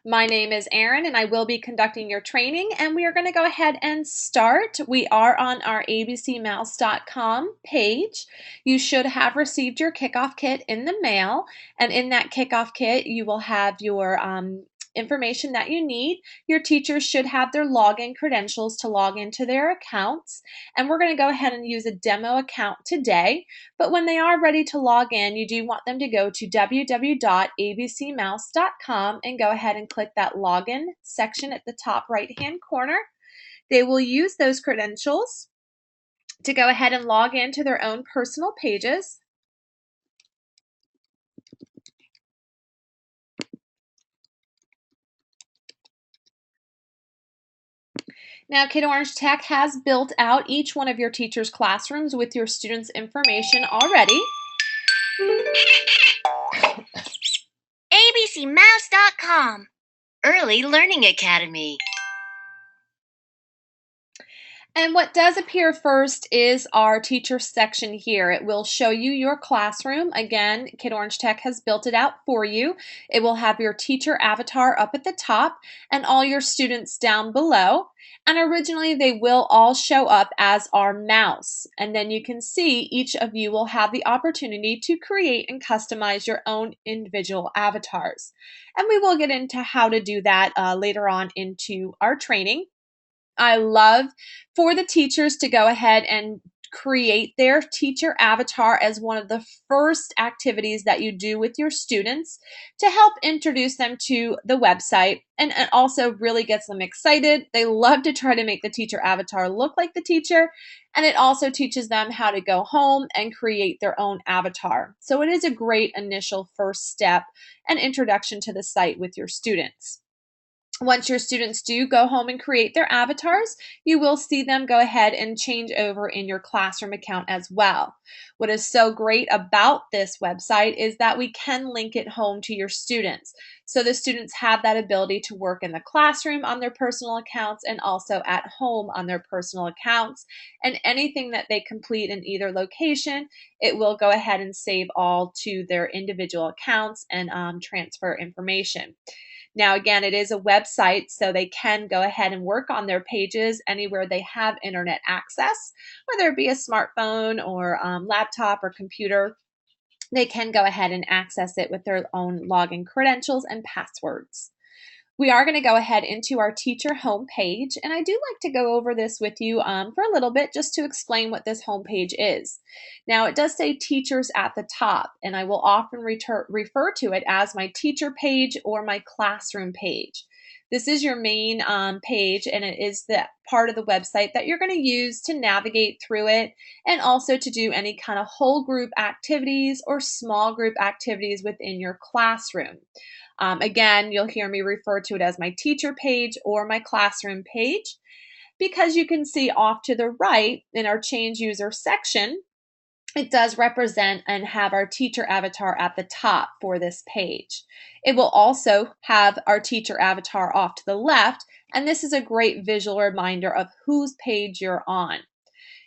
My name is Erin and I will be conducting your training, and we are going to go ahead and start. We are on our abcmouse.com page. You should have received your kickoff kit in the mail, and in that kickoff kit you will have your information that you need. Your teachers should have their login credentials to log into their accounts, and we're going to go ahead and use a demo account today. But when they are ready to log in, you do want them to go to www.abcmouse.com and go ahead and click that login section at the top right hand corner. They will use those credentials to go ahead and log into their own personal pages. Now, Kid Orange Tech has built out each one of your teachers' classrooms with your students' information already. ABCmouse.com, Early Learning Academy. And what does appear first is our teacher section here. It will show you your classroom. Again, Kid Orange Tech has built it out for you. It will have your teacher avatar up at the top and all your students down below. And originally they will all show up as our mouse. And then you can see each of you will have the opportunity to create and customize your own individual avatars. And we will get into how to do that later on into our training. I love for the teachers to go ahead and create their teacher avatar as one of the first activities that you do with your students to help introduce them to the website, and it also really gets them excited. They love to try to make the teacher avatar look like the teacher, and it also teaches them how to go home and create their own avatar. So it is a great initial first step and introduction to the site with your students. Once your students do go home and create their avatars, you will see them go ahead and change over in your classroom account as well. What is so great about this website is that we can link it home to your students. So the students have that ability to work in the classroom on their personal accounts and also at home on their personal accounts. And anything that they complete in either location, it will go ahead and save all to their individual accounts and transfer information. Now, again, it is a website, so they can go ahead and work on their pages anywhere they have internet access, whether it be a smartphone or laptop or computer. They can go ahead and access it with their own login credentials and passwords. We are going to go ahead into our teacher homepage, and I do like to go over this with you for a little bit just to explain what this homepage is. Now, it does say teachers at the top, and I will often refer to it as my teacher page or my classroom page. This is your main page, and it is the part of the website that you're going to use to navigate through it and also to do any kind of whole group activities or small group activities within your classroom. Again, you'll hear me refer to it as my teacher page or my classroom page, because you can see off to the right in our change user section, it does represent and have our teacher avatar at the top for this page. It will also have our teacher avatar off to the left, and this is a great visual reminder of whose page you're on.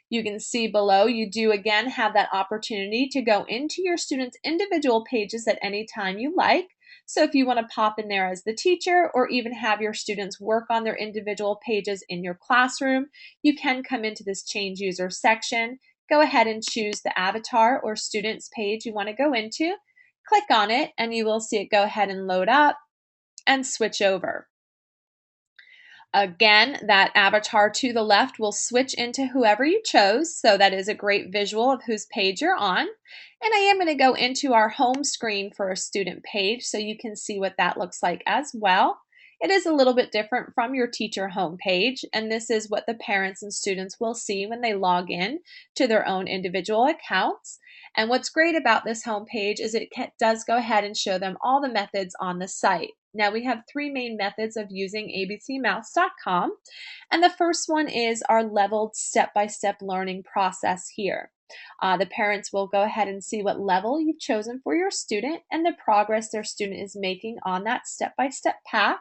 You can see below, you do again have that opportunity to go into your students' individual pages at any time you like. So if you want to pop in there as the teacher or even have your students work on their individual pages in your classroom, you can come into this change user section, go ahead and choose the avatar or students page you want to go into, click on it, and you will see it go ahead and load up and switch over. Again, that avatar to the left will switch into whoever you chose, so that is a great visual of whose page you're on. And I am going to go into our home screen for a student page so you can see what that looks like as well. It is a little bit different from your teacher home page, and this is what the parents and students will see when they log in to their own individual accounts. And what's great about this home page is it does go ahead and show them all the methods on the site. Now, we have three main methods of using abcmouse.com, and the first one is our leveled step-by-step learning process here. The parents will go ahead and see what level you've chosen for your student and the progress their student is making on that step-by-step path.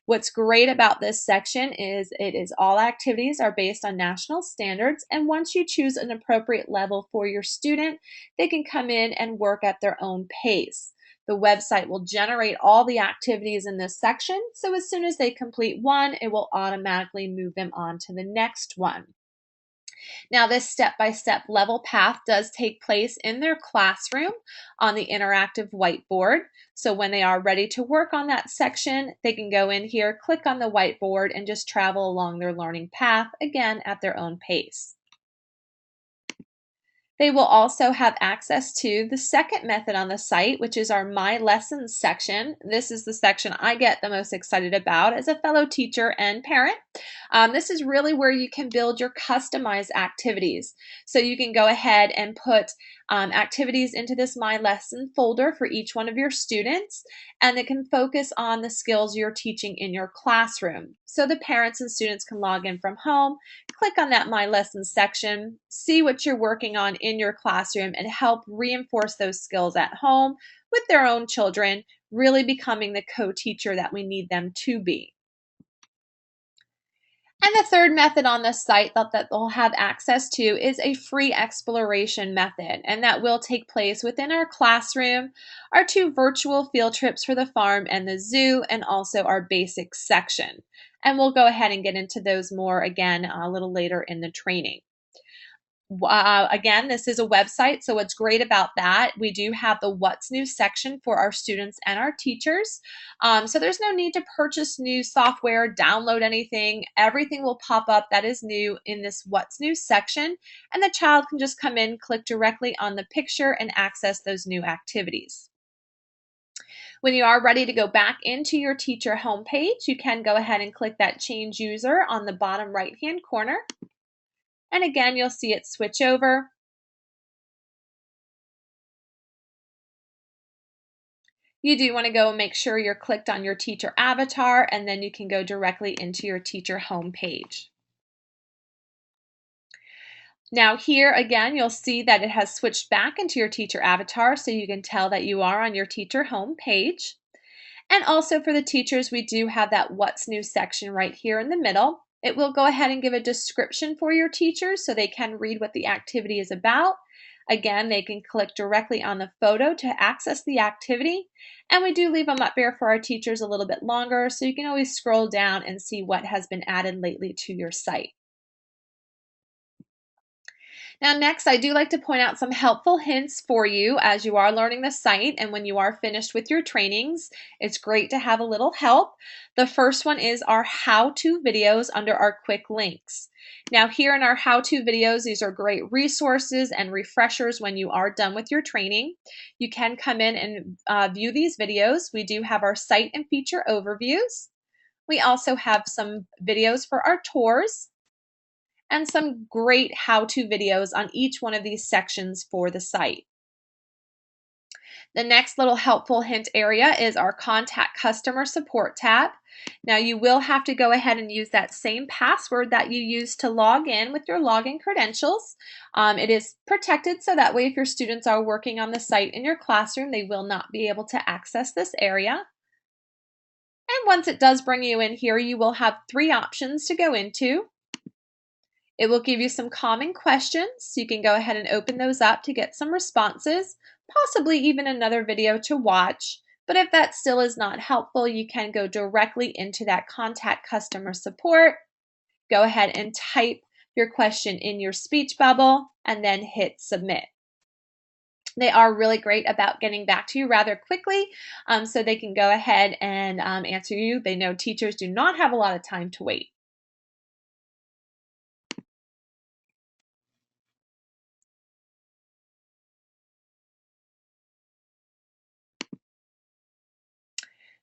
What's great about this section is all activities are based on national standards, and once you choose an appropriate level for your student, they can come in and work at their own pace. The website will generate all the activities in this section, so as soon as they complete one, it will automatically move them on to the next one. Now, this step-by-step level path does take place in their classroom on the interactive whiteboard. So when they are ready to work on that section, they can go in here, click on the whiteboard, and just travel along their learning path, again, at their own pace. They will also have access to the second method on the site, which is our My Lessons section. This is the section I get the most excited about as a fellow teacher and parent. This is really where you can build your customized activities. So you can go ahead and put activities into this My Lesson folder for each one of your students, and it can focus on the skills you're teaching in your classroom. So the parents and students can log in from home, click on that My Lessons section, see what you're working on in your classroom, and help reinforce those skills at home with their own children, really becoming the co-teacher that we need them to be. And the third method on the site that they'll have access to is a free exploration method, and that will take place within our classroom, our 2 virtual field trips for the farm and the zoo, and also our basics section. And we'll go ahead and get into those more again a little later in the training. Again, this is a website, so what's great about that, we do have the What's New section for our students and our teachers. So there's no need to purchase new software, download anything. Everything will pop up that is new in this What's New section, and the child can just come in, click directly on the picture, and access those new activities. When you are ready to go back into your teacher homepage, you can go ahead and click that Change User on the bottom right-hand corner. And again, you'll see it switch over. You do want to go and make sure you're clicked on your teacher avatar, and then you can go directly into your teacher home page. Now here again, you'll see that it has switched back into your teacher avatar, so you can tell that you are on your teacher home page. And also for the teachers, we do have that What's New section right here in the middle. It will go ahead and give a description for your teachers so they can read what the activity is about. Again, they can click directly on the photo to access the activity. And we do leave them up there for our teachers a little bit longer, so you can always scroll down and see what has been added lately to your site. Now next, I do like to point out some helpful hints for you as you are learning the site, and when you are finished with your trainings, it's great to have a little help. The first one is our how-to videos under our quick links. Now here in our how-to videos, these are great resources and refreshers when you are done with your training. You can come in and view these videos. We do have our site and feature overviews. We also have some videos for our tours, and some great how-to videos on each one of these sections for the site. The next little helpful hint area is our Contact Customer Support tab. Now you will have to go ahead and use that same password that you used to log in with your login credentials. It is protected, so that way if your students are working on the site in your classroom, they will not be able to access this area. And once it does bring you in here, you will have 3 options to go into. It will give you some common questions. You can go ahead and open those up to get some responses, possibly even another video to watch. But if that still is not helpful, you can go directly into that Contact Customer Support. Go ahead and type your question in your speech bubble and then hit submit. They are really great about getting back to you rather quickly, so they can go ahead and answer you. They know teachers do not have a lot of time to wait.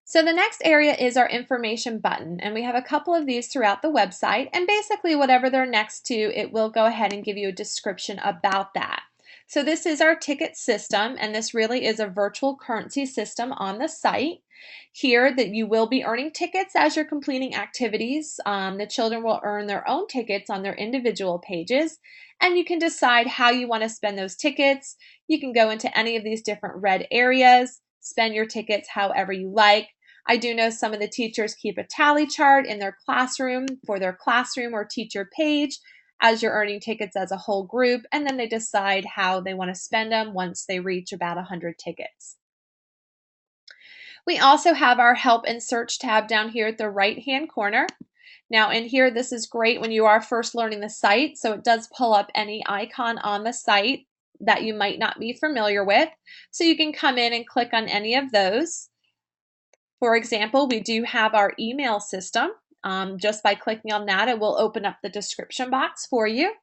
So the next area is our information button, and we have a couple of these throughout the website, and basically whatever they're next to, it will go ahead and give you a description about that. So this is our ticket system, and this really is a virtual currency system on the site. Here that you will be earning tickets as you're completing activities. The children will earn their own tickets on their individual pages, and you can decide how you want to spend those tickets. You can go into any of these different red areas, spend your tickets however you like. I do know some of the teachers keep a tally chart in their classroom for their classroom or teacher page as you're earning tickets as a whole group, and then they decide how they want to spend them once they reach about 100 tickets. We also have our Help and Search tab down here at the right-hand corner. Now in here, this is great when you are first learning the site, so it does pull up any icon on the site that you might not be familiar with. So you can come in and click on any of those. For example, we do have our email system. Just by clicking on that, it will open up the description box for you.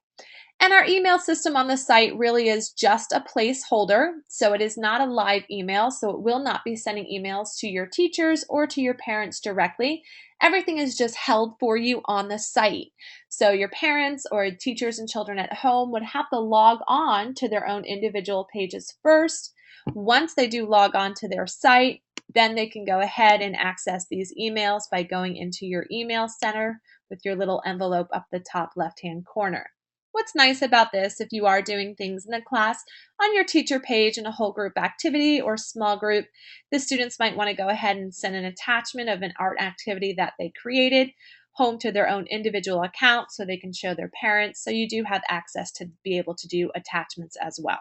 And our email system on the site really is just a placeholder, so it is not a live email, so it will not be sending emails to your teachers or to your parents directly. Everything is just held for you on the site. So your parents or teachers and children at home would have to log on to their own individual pages first. Once they do log on to their site, then they can go ahead and access these emails by going into your email center with your little envelope up the top left-hand corner. What's nice about this, if you are doing things in the class on your teacher page in a whole group activity or small group, the students might want to go ahead and send an attachment of an art activity that they created home to their own individual account so they can show their parents. So you do have access to be able to do attachments as well.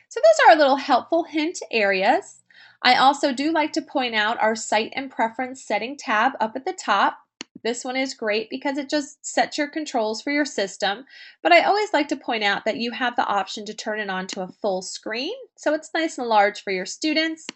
So those are our little helpful hint areas. I also do like to point out our Site and Preference Setting tab up at the top. This one is great because it just sets your controls for your system, but I always like to point out that you have the option to turn it on to a full screen, so it's nice and large for your students,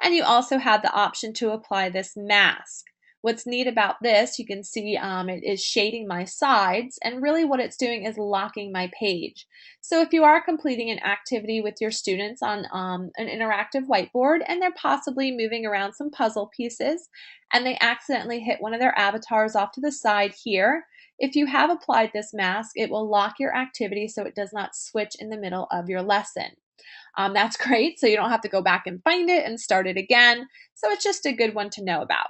and you also have the option to apply this mask. What's neat about this, you can see it is shading my sides, and really what it's doing is locking my page. So if you are completing an activity with your students on an interactive whiteboard and they're possibly moving around some puzzle pieces and they accidentally hit one of their avatars off to the side here, if you have applied this mask, it will lock your activity so it does not switch in the middle of your lesson. That's great, so you don't have to go back and find it and start it again. So it's just a good one to know about.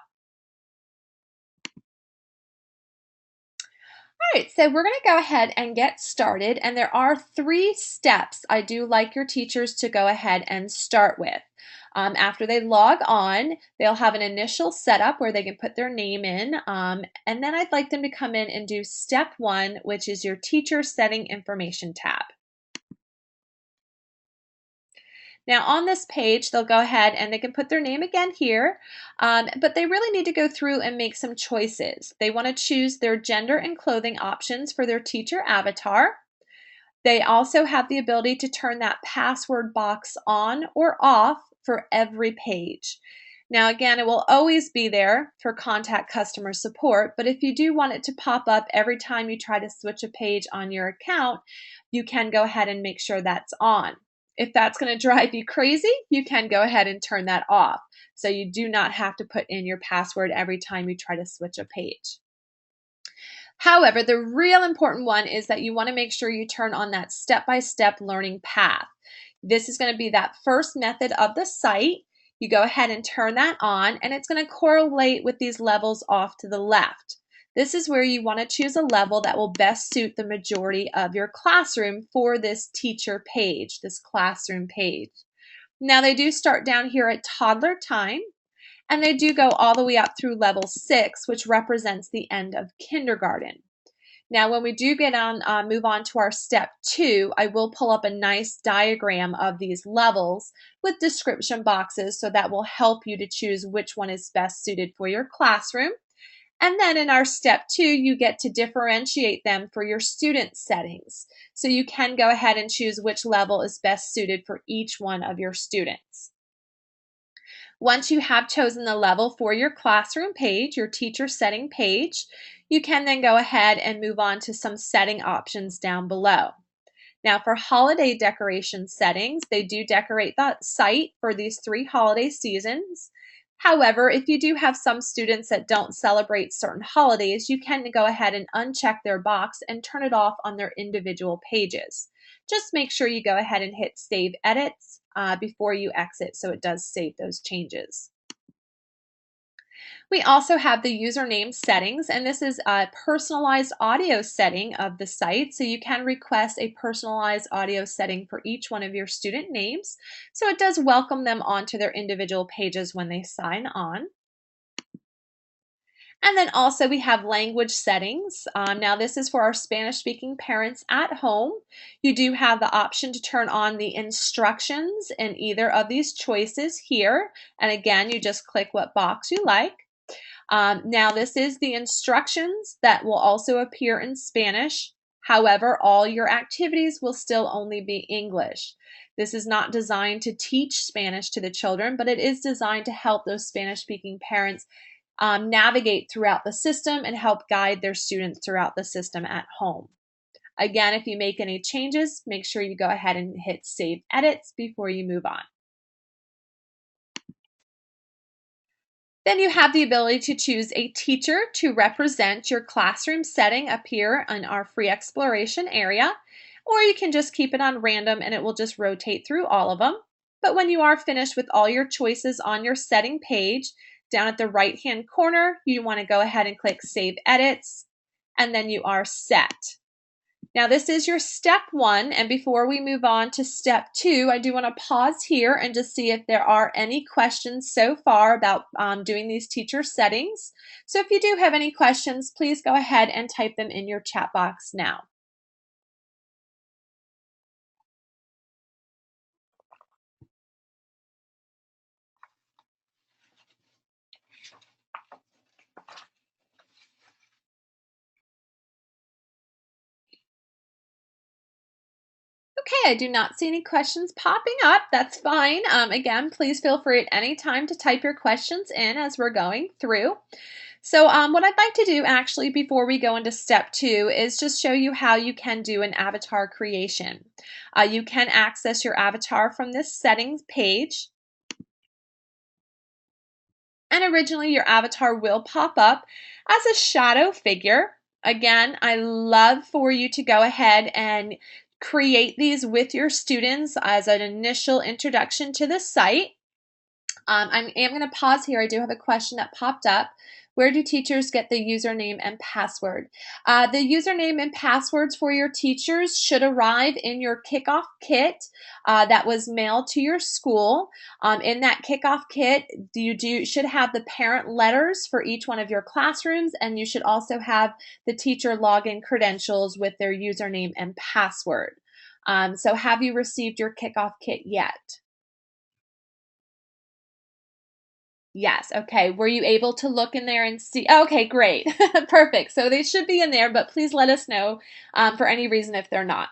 All right, so we're going to go ahead and get started, and there are 3 steps I do like your teachers to go ahead and start with. After they log on, they'll have an initial setup where they can put their name in, and then I'd like them to come in and do step 1, which is your teacher setting information tab. Now on this page, they'll go ahead and they can put their name again here, but they really need to go through and make some choices. They want to choose their gender and clothing options for their teacher avatar. They also have the ability to turn that password box on or off for every page. Now again, it will always be there for contact customer support, but if you do want it to pop up every time you try to switch a page on your account, you can go ahead and make sure that's on. If that's going to drive you crazy, you can go ahead and turn that off. So you do not have to put in your password every time you try to switch a page. However, the real important one is that you want to make sure you turn on that step-by-step learning path. This is going to be that first method of the site. You go ahead and turn that on, and it's going to correlate with these levels off to the left. This is where you want to choose a level that will best suit the majority of your classroom for this teacher page, this classroom page. Now they do start down here at toddler time, and they do go all the way up through level 6, which represents the end of kindergarten. Now, when we do move on to our step 2, I will pull up a nice diagram of these levels with description boxes so that will help you to choose which one is best suited for your classroom. And then in our step 2, you get to differentiate them for your student settings. So you can go ahead and choose which level is best suited for each one of your students. Once you have chosen the level for your classroom page, your teacher setting page, you can then go ahead and move on to some setting options down below. Now for holiday decoration settings, they do decorate the site for these 3 holiday seasons. However, if you do have some students that don't celebrate certain holidays, you can go ahead and uncheck their box and turn it off on their individual pages. Just make sure you go ahead and hit Save Edits before you exit so it does save those changes. We also have the username settings, and this is a personalized audio setting of the site. So you can request a personalized audio setting for each one of your student names. So it does welcome them onto their individual pages when they sign on. And then also we have language settings. Now this is for our Spanish speaking parents at home. You do have the option to turn on the instructions in either of these choices here. And again, you just click what box you like. Now this is the instructions that will also appear in Spanish. However, all your activities will still only be English. This is not designed to teach Spanish to the children, but it is designed to help those Spanish speaking parents navigate throughout the system and help guide their students throughout the system at home. Again, if you make any changes, make sure you go ahead and hit Save Edits before you move on. Then you have the ability to choose a teacher to represent your classroom setting up here in our free exploration area, or you can just keep it on random and it will just rotate through all of them. But when you are finished with all your choices on your setting page, down at the right-hand corner, you want to go ahead and click Save Edits, and then you are set. Now this is your step 1, and before we move on to step 2, I do want to pause here and just see if there are any questions so far about doing these teacher settings. So if you do have any questions, please go ahead and type them in your chat box now. Okay, I do not see any questions popping up. That's fine. Again, please feel free at any time to type your questions in as we're going through. So what I'd like to do actually before we go into step 2 is just show you how you can do an avatar creation. You can access your avatar from this settings page. And originally your avatar will pop up as a shadow figure. Again, I love for you to go ahead and create these with your students as an initial introduction to the site. I am going to pause here. I do have a question that popped up. Where do teachers get the username and password? The username and passwords for your teachers should arrive in your kickoff kit that was mailed to your school. In that kickoff kit, you should have the parent letters for each one of your classrooms, and you should also have the teacher login credentials with their username and password. So have you received your kickoff kit yet? Yes. Okay. Were you able to look in there and see? Okay, great. Perfect. So they should be in there, but please let us know for any reason if they're not.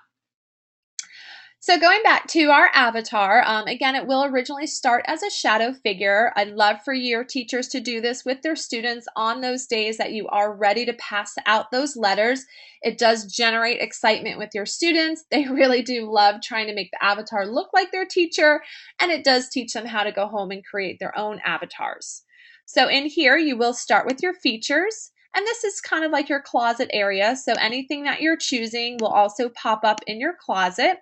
So going back to our avatar, again, it will originally start as a shadow figure. I'd love for your teachers to do this with their students on those days that you are ready to pass out those letters. It does generate excitement with your students. They really do love trying to make the avatar look like their teacher, and it does teach them how to go home and create their own avatars. So in here, you will start with your features. And this is kind of like your closet area. So anything that you're choosing will also pop up in your closet.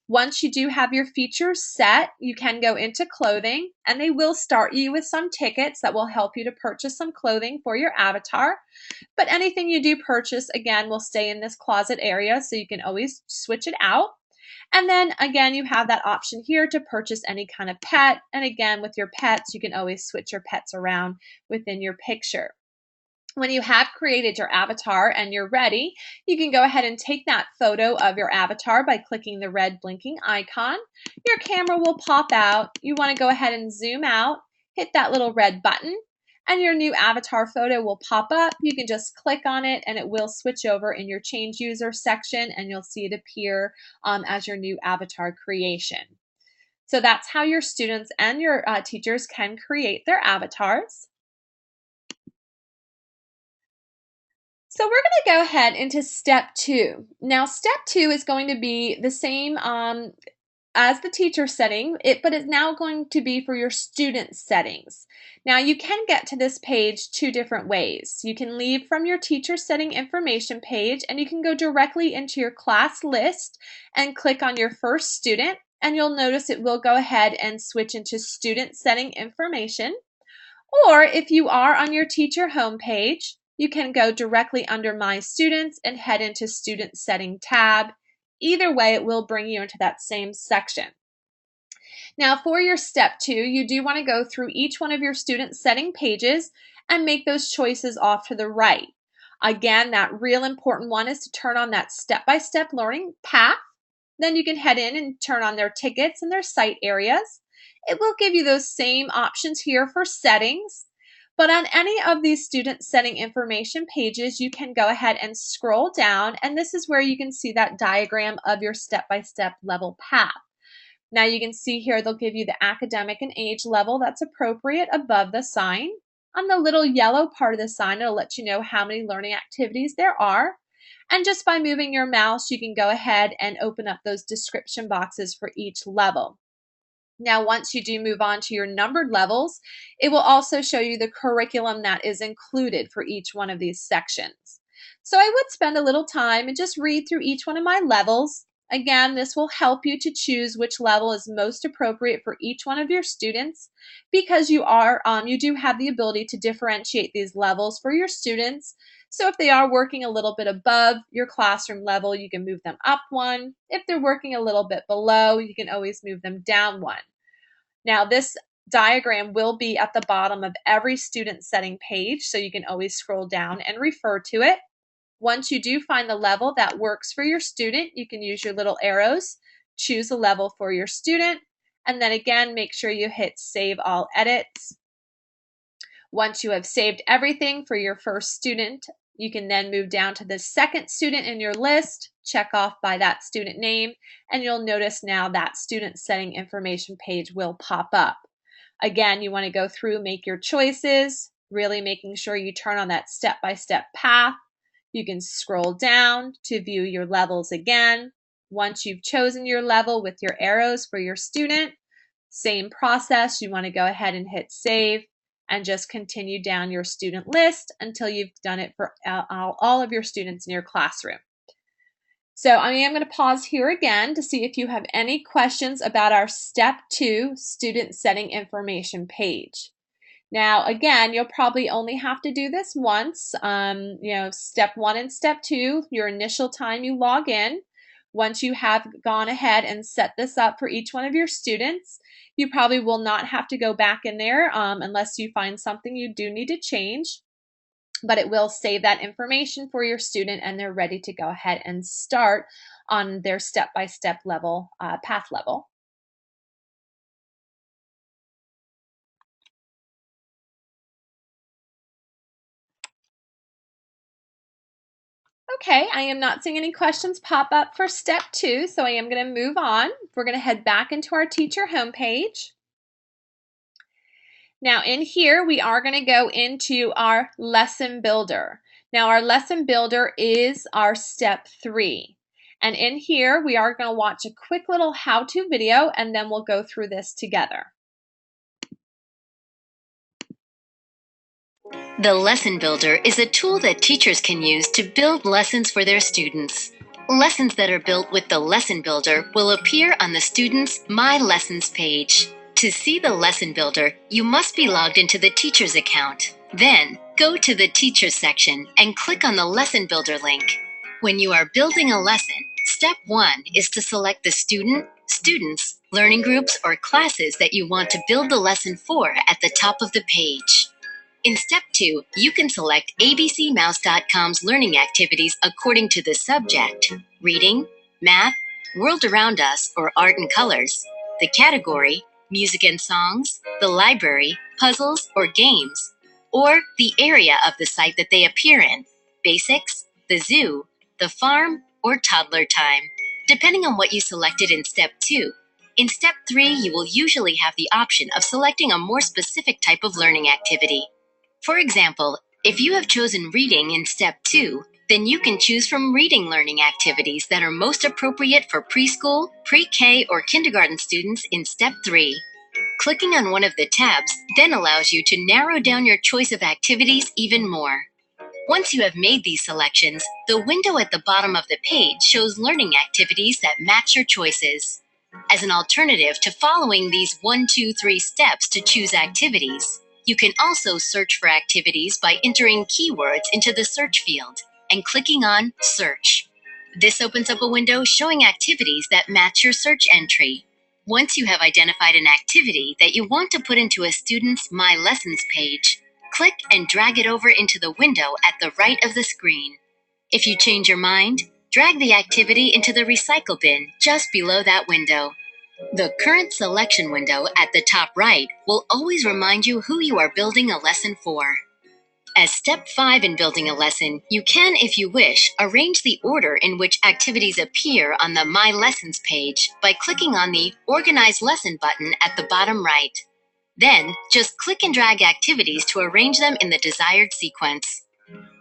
Once you do have your features set, you can go into clothing, and they will start you with some tickets that will help you to purchase some clothing for your avatar. But anything you do purchase, again, will stay in this closet area, so you can always switch it out. And then again, you have that option here to purchase any kind of pet. And again, with your pets, you can always switch your pets around within your picture. When you have created your avatar and you're ready, you can go ahead and take that photo of your avatar by clicking the red blinking icon. Your camera will pop out. You want to go ahead and zoom out, hit that little red button, and your new avatar photo will pop up. You can just click on it and it will switch over in your change user section, and you'll see it appear as your new avatar creation. So that's how your students and your teachers can create their avatars. So we're going to go ahead into step 2. Now, step 2 is going to be the same as the teacher setting, but it's now going to be for your student settings. Now, you can get to this page 2 different ways. You can leave from your teacher setting information page, and you can go directly into your class list and click on your first student, and you'll notice it will go ahead and switch into student setting information. Or if you are on your teacher homepage, you can go directly under My Students and head into Student Setting tab. Either way, it will bring you into that same section. Now for your step 2, you do want to go through each one of your student setting pages and make those choices off to the right. Again, that real important one is to turn on that step-by-step learning path. Then you can head in and turn on their tickets and their site areas. It will give you those same options here for settings. But on any of these student setting information pages, you can go ahead and scroll down, and this is where you can see that diagram of your step-by-step level path. Now you can see here they'll give you the academic and age level that's appropriate above the sign. On the little yellow part of the sign, it'll let you know how many learning activities there are. And just by moving your mouse, you can go ahead and open up those description boxes for each level. Now, once you do move on to your numbered levels, it will also show you the curriculum that is included for each one of these sections. So I would spend a little time and just read through each one of my levels. Again, this will help you to choose which level is most appropriate for each one of your students because you do have the ability to differentiate these levels for your students. So if they are working a little bit above your classroom level, you can move them up one. If they're working a little bit below, you can always move them down one. Now, this diagram will be at the bottom of every student setting page, so you can always scroll down and refer to it. Once you do find the level that works for your student, you can use your little arrows, choose a level for your student, and then again, make sure you hit Save All Edits. Once you have saved everything for your first student, you can then move down to the second student in your list, check off by that student name, and you'll notice now that student setting information page will pop up. Again, you want to go through, make your choices, really making sure you turn on that step-by-step path. You can scroll down to view your levels again. Once you've chosen your level with your arrows for your student, same process, you want to go ahead and hit save and just continue down your student list until you've done it for all of your students in your classroom. So I am going to pause here again to see if you have any questions about our Step 2 student setting information page. Now, again, you'll probably only have to do this once. Step 1 and Step 2, your initial time you log in. Once you have gone ahead and set this up for each one of your students, you probably will not have to go back in there unless you find something you do need to change. But it will save that information for your student and they're ready to go ahead and start on their step-by-step level, path level. Okay, I am not seeing any questions pop up for step 2, so I am going to move on. We're going to head back into our teacher homepage. Now in here, we are going to go into our lesson builder. Now our lesson builder is our step 3. And in here, we are going to watch a quick little how-to video and then we'll go through this together. The Lesson Builder is a tool that teachers can use to build lessons for their students. Lessons that are built with the Lesson Builder will appear on the student's My Lessons page. To see the Lesson Builder, you must be logged into the teacher's account. Then, go to the Teachers section and click on the Lesson Builder link. When you are building a lesson, step 1 is to select the student, students, learning groups, or classes that you want to build the lesson for at the top of the page. In Step 2, you can select ABCmouse.com's learning activities according to the subject, reading, math, world around us, or art and colors, the category, music and songs, the library, puzzles, or games, or the area of the site that they appear in, basics, the zoo, the farm, or toddler time, depending on what you selected in Step 2. In Step 3, you will usually have the option of selecting a more specific type of learning activity. For example, if you have chosen reading in Step 2, then you can choose from reading learning activities that are most appropriate for preschool, pre-K, or kindergarten students in Step 3. Clicking on one of the tabs then allows you to narrow down your choice of activities even more. Once you have made these selections, the window at the bottom of the page shows learning activities that match your choices. As an alternative to following these 1, 2, 3 steps to choose activities, you can also search for activities by entering keywords into the search field and clicking on Search. This opens up a window showing activities that match your search entry. Once you have identified an activity that you want to put into a student's My Lessons page, click and drag it over into the window at the right of the screen. If you change your mind, drag the activity into the recycle bin just below that window. The current selection window at the top right will always remind you who you are building a lesson for. As step 5 in building a lesson, you can, if you wish, arrange the order in which activities appear on the My Lessons page by clicking on the Organize Lesson button at the bottom right. Then, just click and drag activities to arrange them in the desired sequence.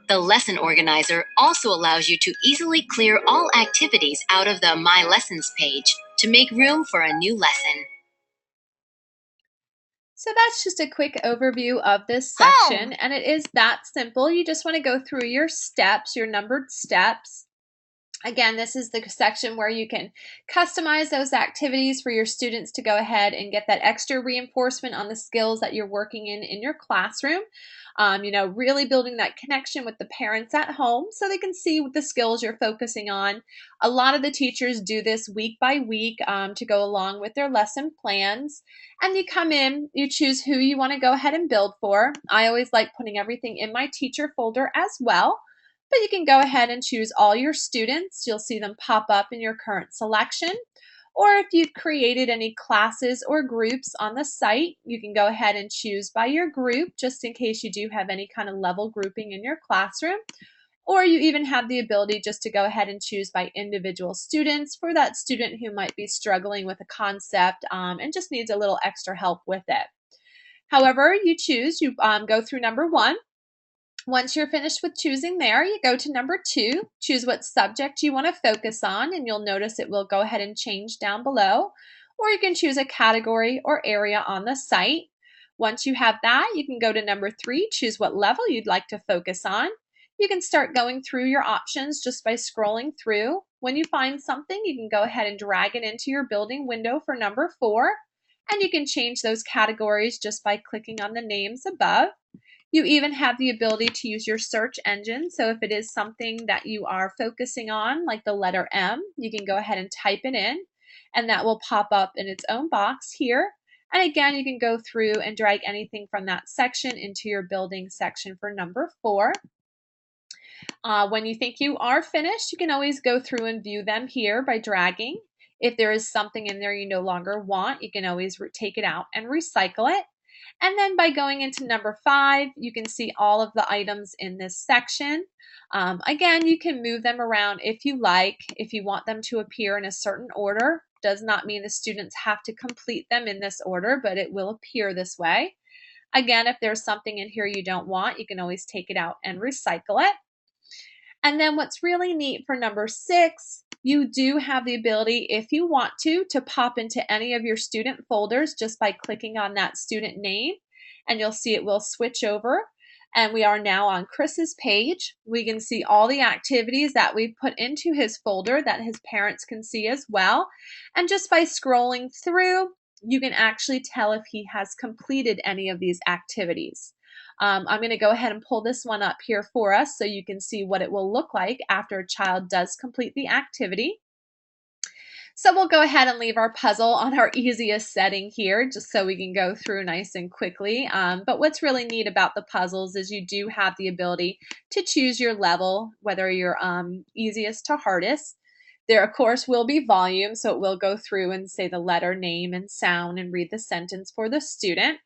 The lesson organizer also allows you to easily clear all activities out of the My Lessons page to make room for a new lesson. So that's just a quick overview of this section, and it is that simple. You just want to go through your steps, your numbered steps. Again, this is the section where you can customize those activities for your students to go ahead and get that extra reinforcement on the skills that you're working in your classroom. Really building that connection with the parents at home so they can see what the skills you're focusing on. A lot of the teachers do this week by week to go along with their lesson plans. And you come in, you choose who you want to go ahead and build for. I always like putting everything in my teacher folder as well. But you can go ahead and choose all your students. You'll see them pop up in your current selection. Or if you've created any classes or groups on the site, you can go ahead and choose by your group, just in case you do have any kind of level grouping in your classroom. Or you even have the ability just to go ahead and choose by individual students for that student who might be struggling with a concept and just needs a little extra help with it. However you choose, you go through number 1. Once you're finished with choosing there, you go to number 2, choose what subject you want to focus on, and you'll notice it will go ahead and change down below. Or you can choose a category or area on the site. Once you have that, you can go to number 3, choose what level you'd like to focus on. You can start going through your options just by scrolling through. When you find something, you can go ahead and drag it into your building window for number 4. And you can change those categories just by clicking on the names above. You even have the ability to use your search engine. So if it is something that you are focusing on, like the letter M, you can go ahead and type it in, and that will pop up in its own box here. And again, you can go through and drag anything from that section into your building section for number 4. When you think you are finished, you can always go through and view them here by dragging. If there is something in there you no longer want, you can always take it out and recycle it. And then by going into number 5, you can see all of the items in this section. Again, you can move them around if you like, if you want them to appear in a certain order. Does not mean the students have to complete them in this order, but it will appear this way. Again, if there's something in here you don't want, you can always take it out and recycle it. And then what's really neat for number 6, you do have the ability, if you want to pop into any of your student folders just by clicking on that student name, and you'll see it will switch over. And we are now on Chris's page. We can see all the activities that we've put into his folder that his parents can see as well. And just by scrolling through, you can actually tell if he has completed any of these activities. I'm going to go ahead and pull this one up here for us so you can see what it will look like after a child does complete the activity. So we'll go ahead and leave our puzzle on our easiest setting here just so we can go through nice and quickly. But what's really neat about the puzzles is you do have the ability to choose your level, whether you're easiest to hardest. There, of course, will be volume, so it will go through and say the letter, name, and sound and read the sentence for the student.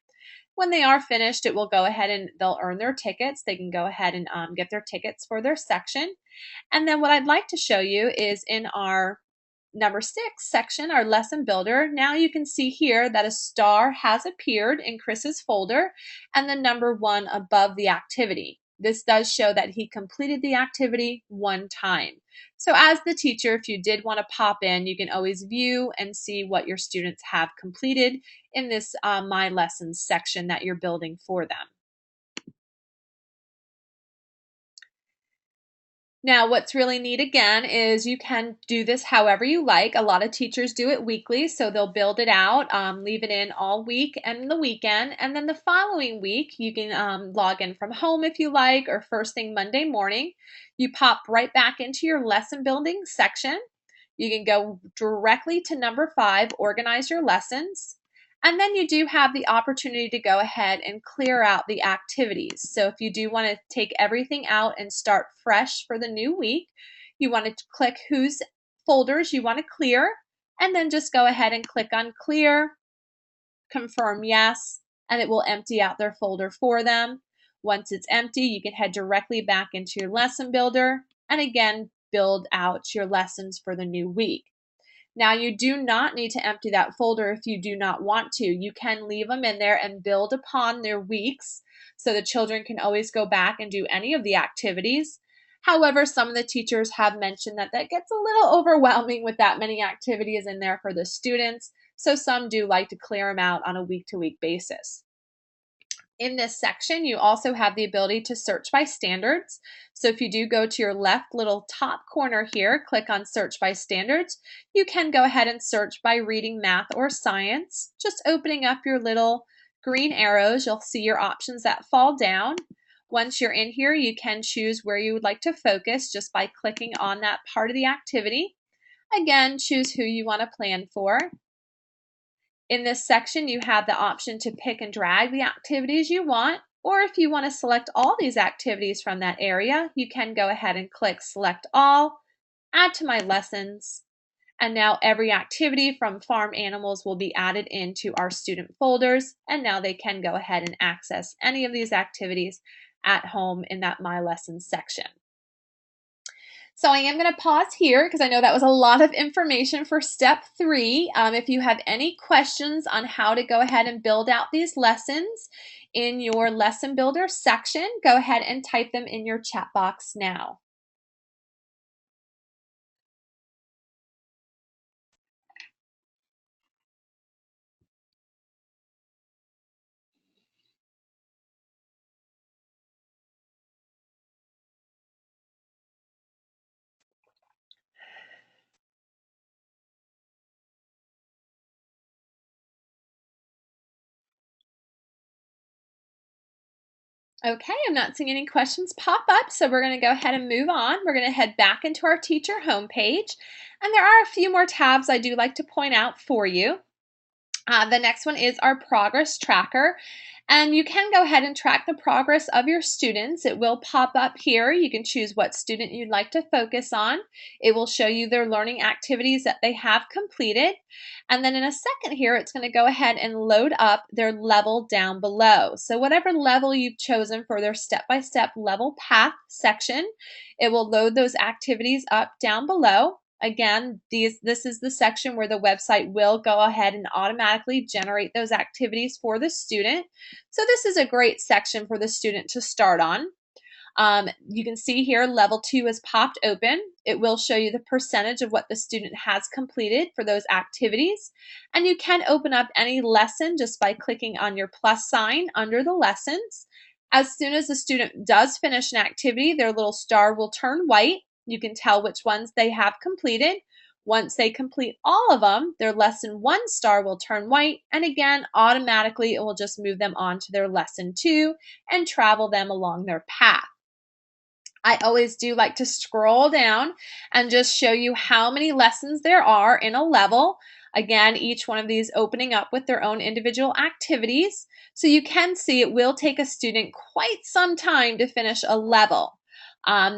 When they are finished, it will go ahead and they'll earn their tickets. They can go ahead and get their tickets for their section. And then what I'd like to show you is in our number 6 section, our lesson builder. Now you can see here that a star has appeared in Chris's folder and the number 1 above the activity. This does show that he completed the activity 1 time. So as the teacher, if you did want to pop in, you can always view and see what your students have completed in this My Lessons section that you're building for them. Now, what's really neat again is you can do this however you like. A lot of teachers do it weekly, so they'll build it out, leave it in all week and the weekend, and then the following week you can log in from home if you like, or first thing Monday morning. You pop right back into your lesson building section. You can go directly to number 5, organize your lessons. And then you do have the opportunity to go ahead and clear out the activities. So if you do want to take everything out and start fresh for the new week, you want to click whose folders you want to clear, and then just go ahead and click on clear, confirm yes, and it will empty out their folder for them. Once it's empty, you can head directly back into your lesson builder and again build out your lessons for the new week. Now, you do not need to empty that folder if you do not want to. You can leave them in there and build upon their weeks so the children can always go back and do any of the activities. However, some of the teachers have mentioned that that gets a little overwhelming with that many activities in there for the students, so some do like to clear them out on a week-to-week basis. In this section, you also have the ability to search by standards. So if you do go to your left little top corner here, click on search by standards, you can go ahead and search by reading, math, or science. Just opening up your little green arrows, you'll see your options that fall down. Once you're in here, you can choose where you would like to focus just by clicking on that part of the activity. Again, choose who you want to plan for. In this section, you have the option to pick and drag the activities you want, or if you want to select all these activities from that area, you can go ahead and click Select All, Add to My Lessons, and now every activity from farm animals will be added into our student folders, and now they can go ahead and access any of these activities at home in that My Lessons section. So I am going to pause here because I know that was a lot of information for step 3. If you have any questions on how to go ahead and build out these lessons in your lesson builder section, go ahead and type them in your chat box now. Okay, I'm not seeing any questions pop up, so we're going to go ahead and move on. We're going to head back into our teacher homepage, and there are a few more tabs I do like to point out for you. The next one is our progress tracker. And you can go ahead and track the progress of your students. It will pop up here. You can choose what student you'd like to focus on. It will show you their learning activities that they have completed. And then in a second here, it's going to go ahead and load up their level down below. So whatever level you've chosen for their step-by-step level path section, it will load those activities up down below. Again, this is the section where the website will go ahead and automatically generate those activities for the student. So this is a great section for the student to start on. You can see here level 2 is popped open. It will show you the percentage of what the student has completed for those activities. And you can open up any lesson just by clicking on your plus sign under the lessons. As soon as the student does finish an activity, their little star will turn white. You can tell which ones they have completed. Once they complete all of them, their lesson 1 star will turn white, and again, automatically it will just move them on to their lesson 2 and travel them along their path. I always do like to scroll down and just show you how many lessons there are in a level. Again, each one of these opening up with their own individual activities. So you can see it will take a student quite some time to finish a level.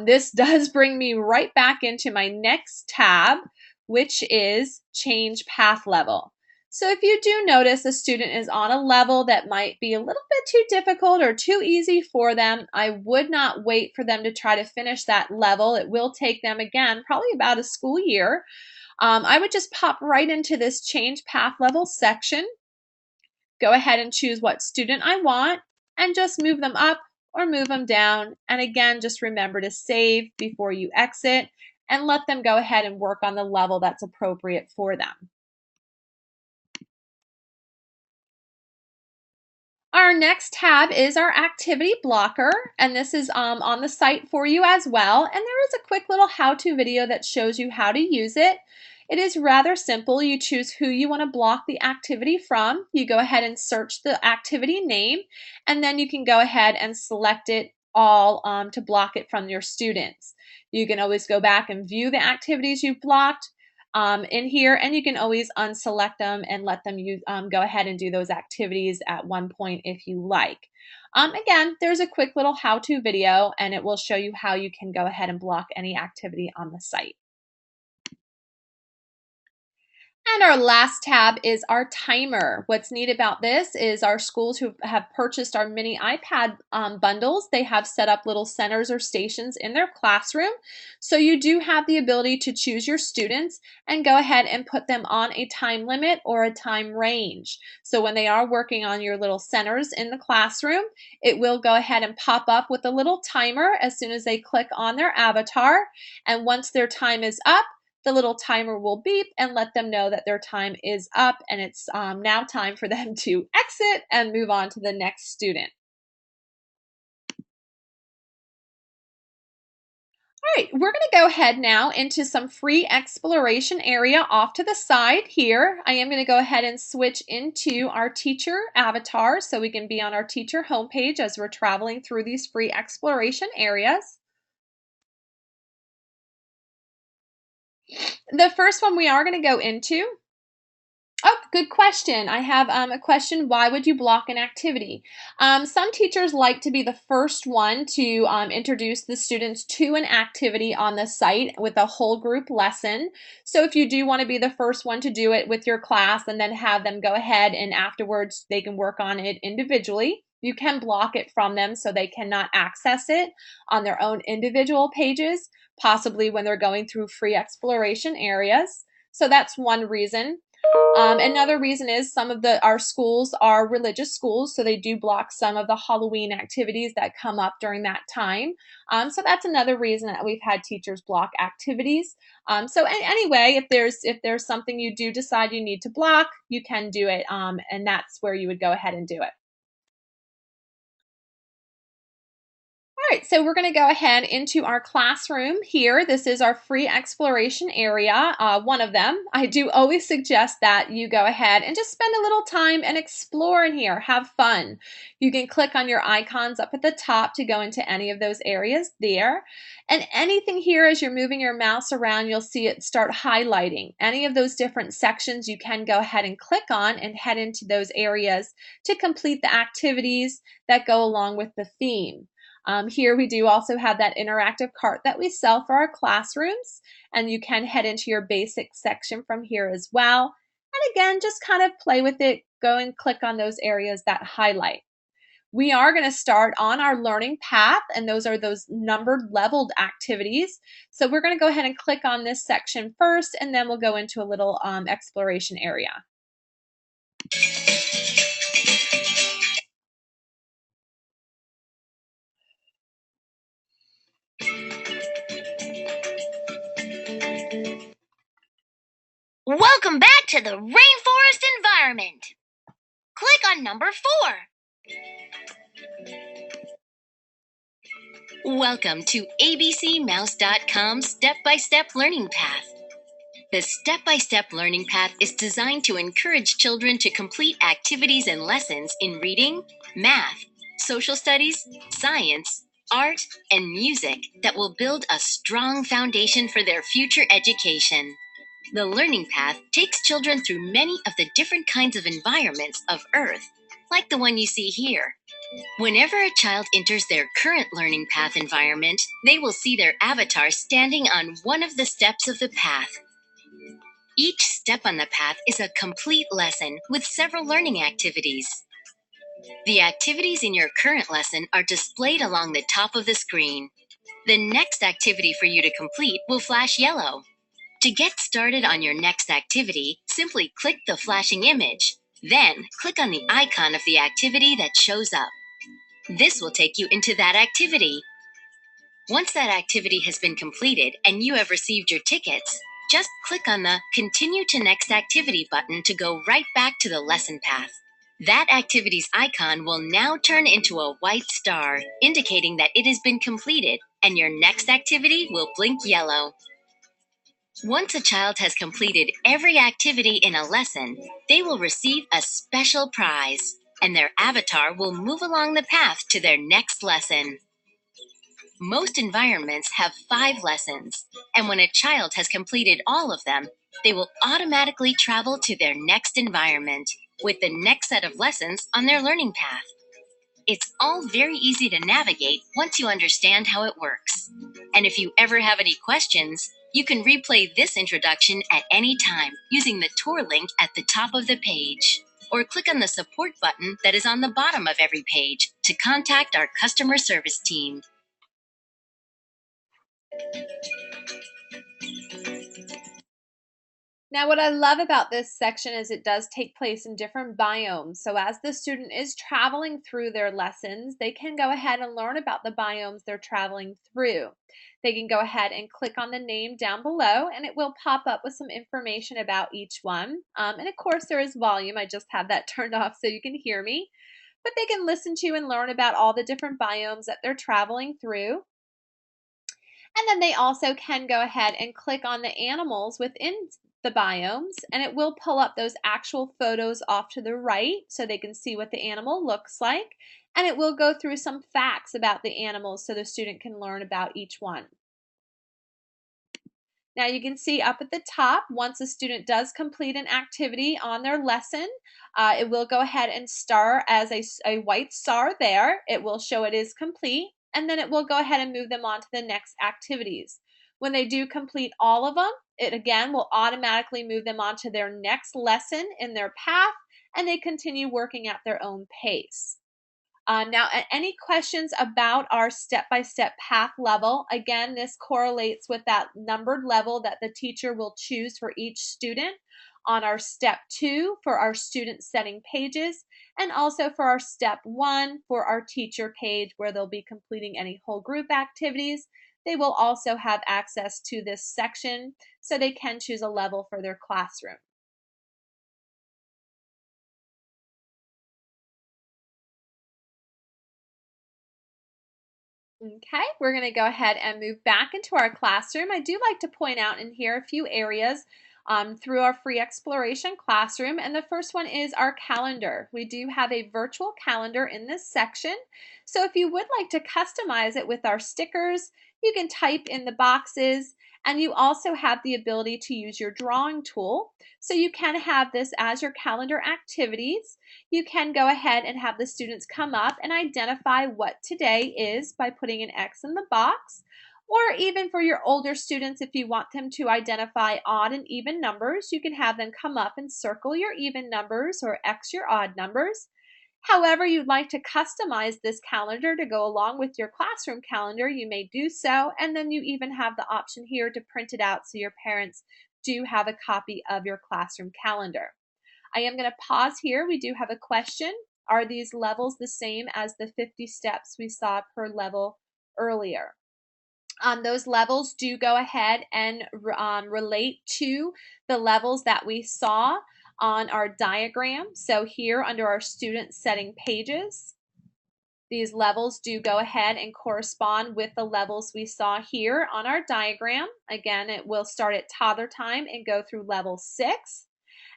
This does bring me right back into my next tab, which is change path level. So if you do notice a student is on a level that might be a little bit too difficult or too easy for them, I would not wait for them to try to finish that level. It will take them, again, probably about a school year. I would just pop right into this change path level section, go ahead and choose what student I want, and just move them up or move them down. And again, just remember to save before you exit and let them go ahead and work on the level that's appropriate for them. Our next tab is our activity blocker, and this is on the site for you as well. And there is a quick little how-to video that shows you how to use it. It is rather simple. You choose who you want to block the activity from. You go ahead and search the activity name, and then you can go ahead and select it all to block it from your students. You can always go back and view the activities you've blocked. in here, and you can always unselect them and let them go ahead and do those activities at one point if you like. Again, there's a quick little how-to video, and it will show you how you can go ahead and block any activity on the site. And our last tab is our timer. What's neat about this is our schools who have purchased our mini iPad bundles, they have set up little centers or stations in their classroom. So you do have the ability to choose your students and go ahead and put them on a time limit or a time range. So when they are working on your little centers in the classroom, it will go ahead and pop up with a little timer as soon as they click on their avatar. And once their time is up, the little timer will beep and let them know that their time is up and it's now time for them to exit and move on to the next student. All right, we're going to go ahead now into some free exploration area off to the side here. I am going to go ahead and switch into our teacher avatar so we can be on our teacher homepage as we're traveling through these free exploration areas. The first one we are going to go into. Oh, good question. I have a question. Why would you block an activity? Some teachers like to be the first one to introduce the students to an activity on the site with a whole group lesson. So if you do want to be the first one to do it with your class and then have them go ahead and afterwards they can work on it individually, you can block it from them so they cannot access it on their own individual pages, possibly when they're going through free exploration areas. So that's one reason. Another reason is some of our schools are religious schools, so they do block some of the Halloween activities that come up during that time. So that's another reason that we've had teachers block activities. Anyway, if there's something you do decide you need to block, you can do it, and that's where you would go ahead and do it. All right, so we're going to go ahead into our classroom here. This is our free exploration area, one of them. I do always suggest that you go ahead and just spend a little time and explore in here. Have fun. You can click on your icons up at the top to go into any of those areas there. And anything here, as you're moving your mouse around, you'll see it start highlighting. Any of those different sections you can go ahead and click on and head into those areas to complete the activities that go along with the theme. Here we do also have that interactive cart that we sell for our classrooms, and you can head into your basic section from here as well. And again, just kind of play with it, go and click on those areas that highlight. We are going to start on our learning path, and those are those numbered leveled activities. So we're going to go ahead and click on this section first, and then we'll go into a little exploration area. Welcome back to the rainforest environment. Click on number 4. Welcome to ABCmouse.com's step-by-step learning path. The step-by-step learning path is designed to encourage children to complete activities and lessons in reading, math, social studies, science, art, and music that will build a strong foundation for their future education. The learning path takes children through many of the different kinds of environments of Earth, like the one you see here. Whenever a child enters their current learning path environment, they will see their avatar standing on one of the steps of the path. Each step on the path is a complete lesson with several learning activities. The activities in your current lesson are displayed along the top of the screen. The next activity for you to complete will flash yellow. To get started on your next activity, simply click the flashing image. Then, click on the icon of the activity that shows up. This will take you into that activity. Once that activity has been completed and you have received your tickets, just click on the Continue to Next Activity button to go right back to the lesson path. That activity's icon will now turn into a white star, indicating that it has been completed, and your next activity will blink yellow. Once a child has completed every activity in a lesson, they will receive a special prize, and their avatar will move along the path to their next lesson. Most environments have 5 lessons, and when a child has completed all of them, they will automatically travel to their next environment with the next set of lessons on their learning path. It's all very easy to navigate once you understand how it works. And if you ever have any questions, you can replay this introduction at any time using the tour link at the top of the page. Or click on the support button that is on the bottom of every page to contact our customer service team. Now, what I love about this section is it does take place in different biomes. So as the student is traveling through their lessons, they can go ahead and learn about the biomes they're traveling through. They can go ahead and click on the name down below and it will pop up with some information about each one. And of course there is volume. I just have that turned off so you can hear me. But they can listen to and learn about all the different biomes that they're traveling through. And then they also can go ahead and click on the animals within the biomes and it will pull up those actual photos off to the right so they can see what the animal looks like. And it will go through some facts about the animals so the student can learn about each one. Now you can see up at the top, once a student does complete an activity on their lesson, it will go ahead and star as a white star there. It will show it is complete, and then it will go ahead and move them on to the next activities. When they do complete all of them, it again will automatically move them on to their next lesson in their path, and they continue working at their own pace. Now, any questions about our step-by-step path level? Again, this correlates with that numbered level that the teacher will choose for each student on our step 2 for our student setting pages, and also for our step 1 for our teacher page where they'll be completing any whole group activities. They will also have access to this section so they can choose a level for their classroom. Okay, we're going to go ahead and move back into our classroom. I do like to point out in here a few areas through our free exploration classroom, and the first one is our calendar. We do have a virtual calendar in this section, so if you would like to customize it with our stickers, you can type in the boxes, and you also have the ability to use your drawing tool. So you can have this as your calendar activities. You can go ahead and have the students come up and identify what today is by putting an X in the box. Or even for your older students, if you want them to identify odd and even numbers, you can have them come up and circle your even numbers or X your odd numbers. However you'd like to customize this calendar to go along with your classroom calendar, you may do so, and then you even have the option here to print it out so your parents do have a copy of your classroom calendar. I am going to pause here. We do have a question. Are these levels the same as the 50 steps we saw per level earlier? Those levels do go ahead and relate to the levels that we saw on our diagram. So here under our student setting pages, these levels do go ahead and correspond with the levels we saw here on our diagram. Again, it will start at toddler time and go through level 6.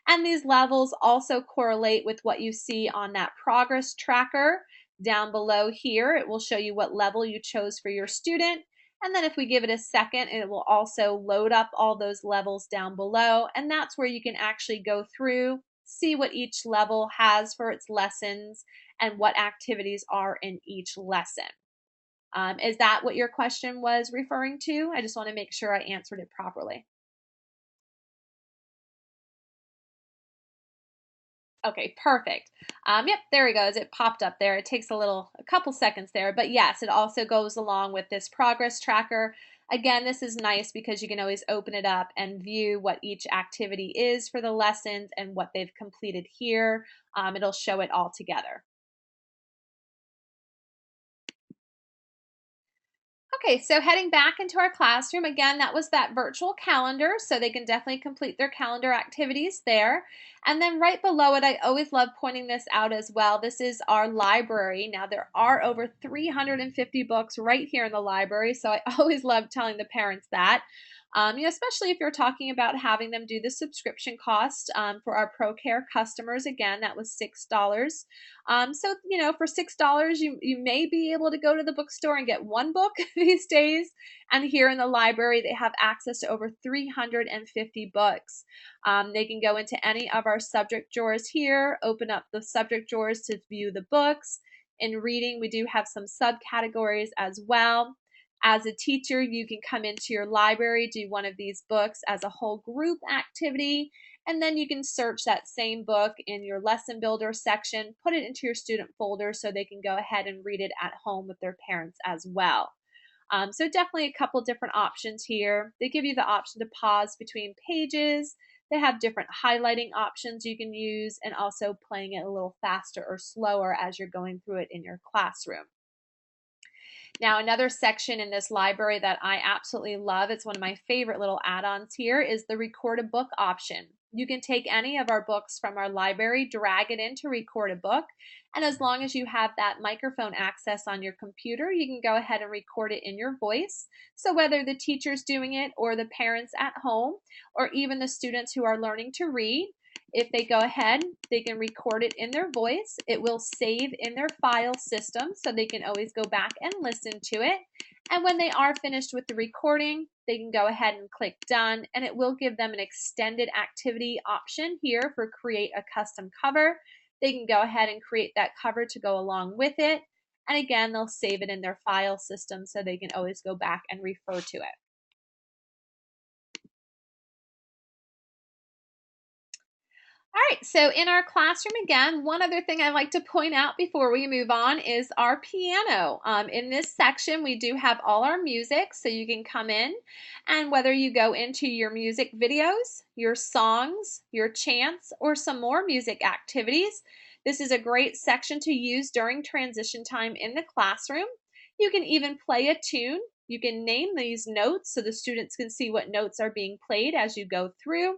And these levels also correlate with what you see on that progress tracker down below here. It will show you what level you chose for your student. And then if we give it a second, it will also load up all those levels down below. And that's where you can actually go through, see what each level has for its lessons and what activities are in each lesson. Is that what your question was referring to? I just want to make sure I answered it properly. Okay, perfect. Yep, there he goes. It popped up there. It takes a couple seconds there, but yes, it also goes along with this progress tracker. Again, this is nice because you can always open it up and view what each activity is for the lessons and what they've completed here. It'll show it all together. Okay, so heading back into our classroom, again, that was that virtual calendar, so they can definitely complete their calendar activities there. And then right below it, I always love pointing this out as well. This is our library. Now, there are over 350 books right here in the library, so I always love telling the parents that. Especially if you're talking about having them do the subscription cost for our ProCare customers. Again, that was $6. So, for $6, you may be able to go to the bookstore and get one book these days. And here in the library, they have access to over 350 books. They can go into any of our subject drawers here, open up the subject drawers to view the books. In reading, we do have some subcategories as well. As a teacher, you can come into your library, do one of these books as a whole group activity, and then you can search that same book in your lesson builder section, put it into your student folder so they can go ahead and read it at home with their parents as well. So definitely a couple different options here. They give you the option to pause between pages. They have different highlighting options you can use, and also playing it a little faster or slower as you're going through it in your classroom. Now, another section in this library that I absolutely love, it's one of my favorite little add-ons here, is the record a book option. You can take any of our books from our library, drag it in to record a book, and as long as you have that microphone access on your computer, you can go ahead and record it in your voice. So whether the teacher's doing it or the parents at home, or even the students who are learning to read, if they go ahead, they can record it in their voice. It will save in their file system so they can always go back and listen to it. And when they are finished with the recording, they can go ahead and click done, and it will give them an extended activity option here for create a custom cover. They can go ahead and create that cover to go along with it. And again, they'll save it in their file system so they can always go back and refer to it. All right, so in our classroom again, one other thing I'd like to point out before we move on is our piano. In this section, we do have all our music, so you can come in, and whether you go into your music videos, your songs, your chants, or some more music activities, this is a great section to use during transition time in the classroom. You can even play a tune. You can name these notes so the students can see what notes are being played as you go through.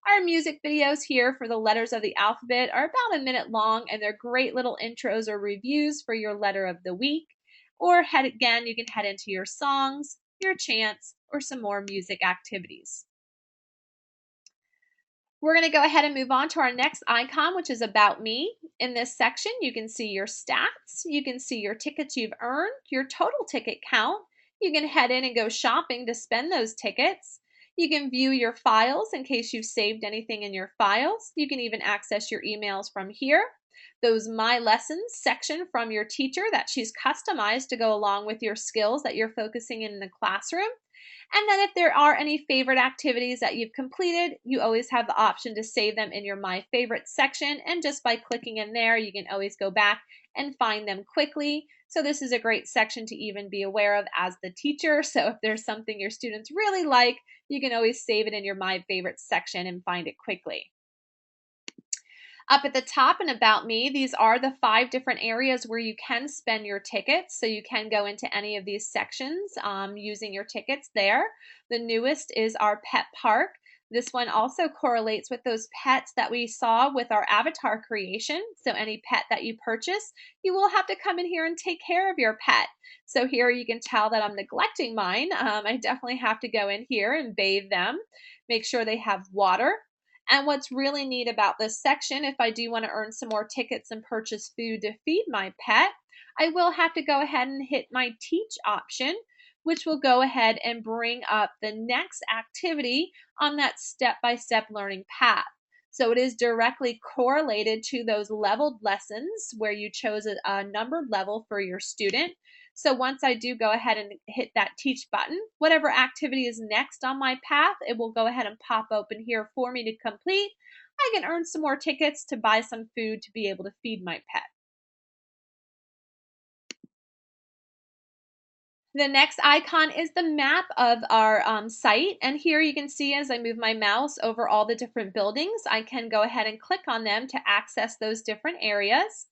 Our music videos here for the letters of the alphabet are about a minute long, and they're great little intros or reviews for your letter of the week. Or again, you can head into your songs, your chants, or some more music activities. We're going to go ahead and move on to our next icon, which is About Me. In this section, you can see your stats, you can see your tickets you've earned, your total ticket count. You can head in and go shopping to spend those tickets. You can view your files in case you've saved anything in your files. You can even access your emails from here. Those My Lessons section from your teacher that she's customized to go along with your skills that you're focusing in the classroom. And then if there are any favorite activities that you've completed, you always have the option to save them in your My Favorites section. And just by clicking in there, you can always go back and find them quickly. So this is a great section to even be aware of as the teacher. So if there's something your students really like, you can always save it in your My Favorites section and find it quickly. Up at the top and About Me, these are the 5 different areas where you can spend your tickets. So you can go into any of these sections using your tickets there. The newest is our pet park. This one also correlates with those pets that we saw with our avatar creation. So any pet that you purchase, you will have to come in here and take care of your pet. So here you can tell that I'm neglecting mine. I definitely have to go in here and bathe them, make sure they have water. And what's really neat about this section, if I do want to earn some more tickets and purchase food to feed my pet, I will have to go ahead and hit my teach option, which will go ahead and bring up the next activity on that step-by-step learning path. So it is directly correlated to those leveled lessons where you chose a numbered level for your student. So once I do go ahead and hit that teach button, whatever activity is next on my path, it will go ahead and pop open here for me to complete. I can earn some more tickets to buy some food to be able to feed my pet. The next icon is the map of our site, and here you can see as I move my mouse over all the different buildings, I can go ahead and click on them to access those different areas.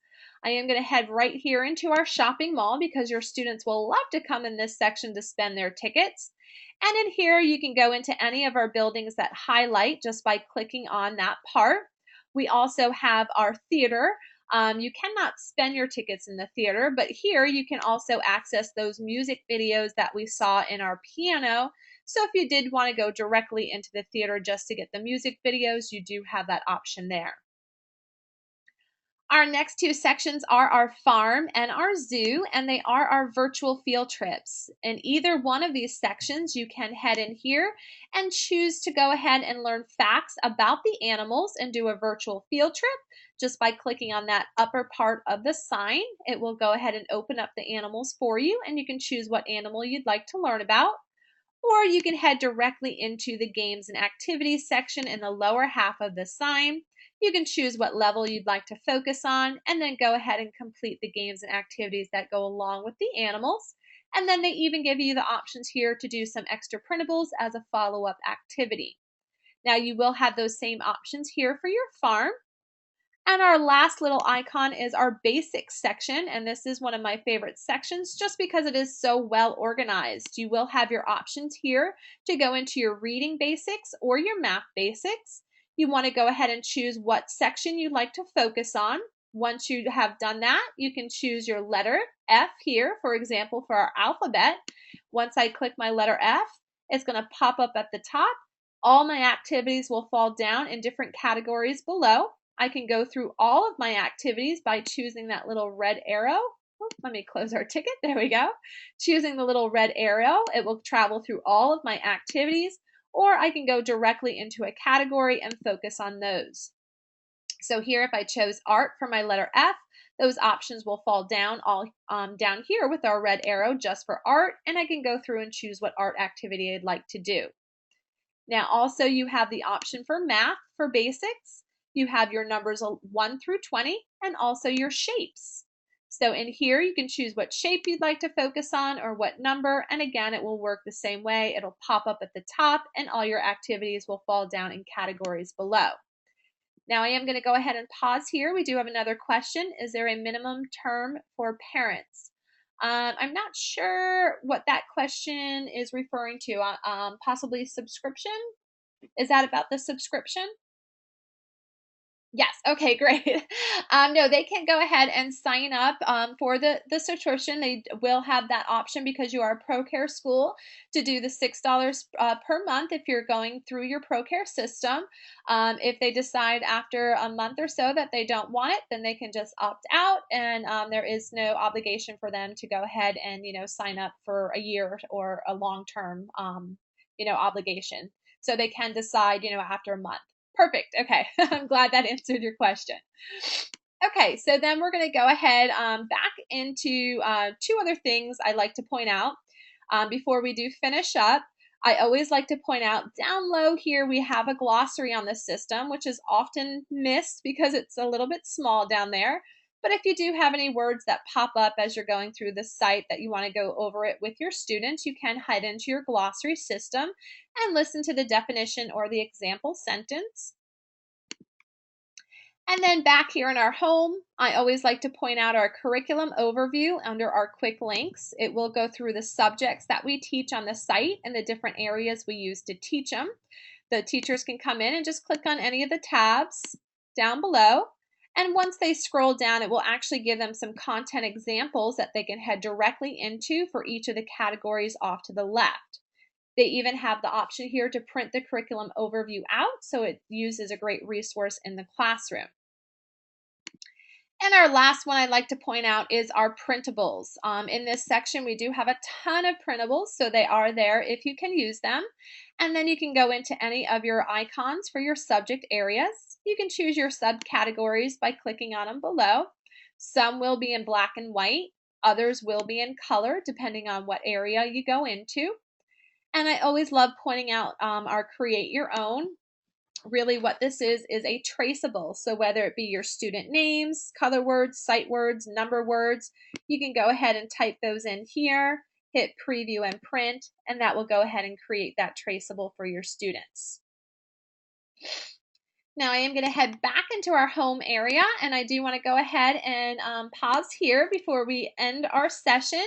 I am going to head right here into our shopping mall because your students will love to come in this section to spend their tickets. And in here you can go into any of our buildings that highlight just by clicking on that part. We also have our theater. You cannot spend your tickets in the theater, but here you can also access those music videos that we saw in our piano. So if you did want to go directly into the theater just to get the music videos, you do have that option there. Our next two sections are our farm and our zoo, and they are our virtual field trips. In either one of these sections, you can head in here and choose to go ahead and learn facts about the animals and do a virtual field trip. Just by clicking on that upper part of the sign, it will go ahead and open up the animals for you, and you can choose what animal you'd like to learn about. Or you can head directly into the games and activities section in the lower half of the sign. You can choose what level you'd like to focus on and then go ahead and complete the games and activities that go along with the animals. And then they even give you the options here to do some extra printables as a follow-up activity. Now you will have those same options here for your farm. And our last little icon is our basics section, and this is one of my favorite sections just because it is so well organized. You will have your options here to go into your reading basics or your math basics. You want to go ahead and choose what section you'd like to focus on. Once you have done that, you can choose your letter F here, for example, for our alphabet. Once I click my letter F, it's going to pop up at the top. All my activities will fall down in different categories below. I can go through all of my activities by choosing that little red arrow. Oh, let me close our ticket. There we go. Choosing the little red arrow, it will travel through all of my activities, or I can go directly into a category and focus on those. So here, if I chose art for my letter F, those options will fall down all down here with our red arrow just for art, and I can go through and choose what art activity I'd like to do. Now also you have the option for math for basics. You have your numbers 1 through 20 and also your shapes. So in here you can choose what shape you'd like to focus on or what number, and again it will work the same way. It'll pop up at the top and all your activities will fall down in categories below. Now I am going to go ahead and pause here. We do have another question. Is there a minimum term for parents? I'm not sure what that question is referring to. Possibly subscription? Is that about the subscription? Yes. Okay, great. No, they can go ahead and sign up for the subscription. They will have that option because you are a ProCare school to do the $6 per month if you're going through your ProCare system. If they decide after a month or so that they don't want it, then they can just opt out, and there is no obligation for them to go ahead and sign up for a year or a long-term obligation. So they can decide after a month. Perfect. Okay. I'm glad that answered your question. Okay, so then we're going to go ahead back into two other things I'd like to point out before we do finish up. I always like to point out down low here we have a glossary on the system, which is often missed because it's a little bit small down there. But if you do have any words that pop up as you're going through the site that you want to go over it with your students, you can head into your glossary system and listen to the definition or the example sentence. And then back here in our home, I always like to point out our curriculum overview under our quick links. It will go through the subjects that we teach on the site and the different areas we use to teach them. The teachers can come in and just click on any of the tabs down below. And once they scroll down, it will actually give them some content examples that they can head directly into for each of the categories off to the left. They even have the option here to print the curriculum overview out, so it uses a great resource in the classroom. And our last one I'd like to point out is our printables. In this section, we do have a ton of printables, so they are there if you can use them. And then you can go into any of your icons for your subject areas. You can choose your subcategories by clicking on them below. Some will be in black and white. Others will be in color, depending on what area you go into. And I always love pointing out our create your own. Really what this is a traceable. So whether it be your student names, color words, sight words, number words, you can go ahead and type those in here, hit preview and print, and that will go ahead and create that traceable for your students. Now I am going to head back into our home area, and I do want to go ahead and pause here before we end our session.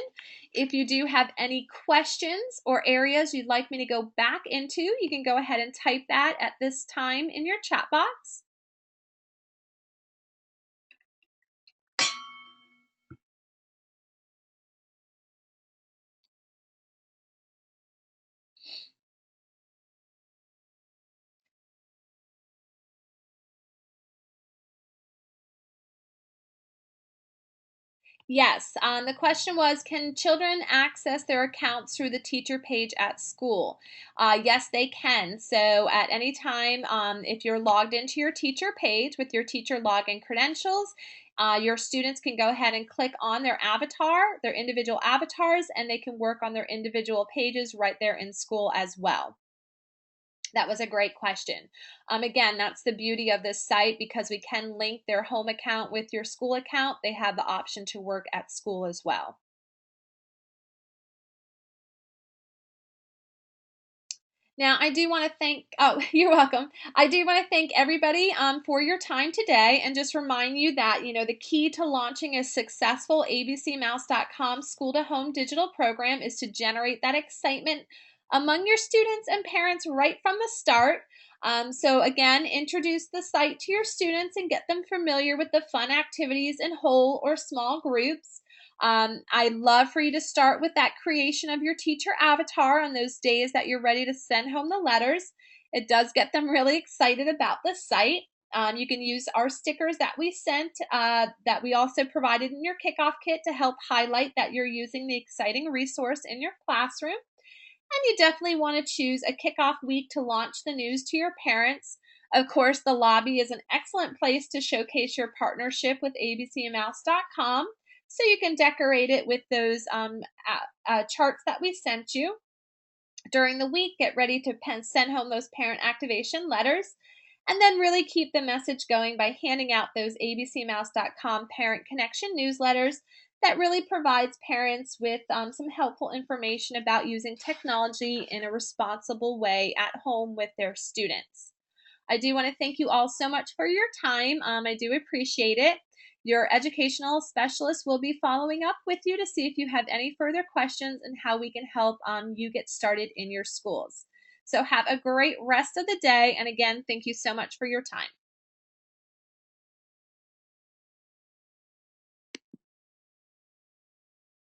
If you do have any questions or areas you'd like me to go back into, you can go ahead and type that at this time in your chat box. Yes, the question was, can children access their accounts through the teacher page at school? Yes, they can. So at any time, if you're logged into your teacher page with your teacher login credentials, your students can go ahead and click on their avatar, their individual avatars, and they can work on their individual pages right there in school as well. That was a great question. Again, that's the beauty of this site because we can link their home account with your school account. They have the option to work at school as well. Now, I do want to thank, oh, you're welcome. I do want to thank everybody for your time today and just remind you that, the key to launching a successful abcmouse.com school to home digital program is to generate that excitement among your students and parents right from the start. So, again, introduce the site to your students and get them familiar with the fun activities in whole or small groups. I'd love for you to start with that creation of your teacher avatar on those days that you're ready to send home the letters. It does get them really excited about the site. You can use our stickers that we sent, that we also provided in your kickoff kit to help highlight that you're using the exciting resource in your classroom. And you definitely want to choose a kickoff week to launch the news to your parents. Of course, the lobby is an excellent place to showcase your partnership with abcmouse.com. So you can decorate it with those charts that we sent you. During the week, get ready to send home those parent activation letters. And then really keep the message going by handing out those abcmouse.com parent connection newsletters that really provides parents with some helpful information about using technology in a responsible way at home with their students. I do want to thank you all so much for your time. I do appreciate it. Your educational specialist will be following up with you to see if you have any further questions and how we can help you get started in your schools. So have a great rest of the day. And again, thank you so much for your time.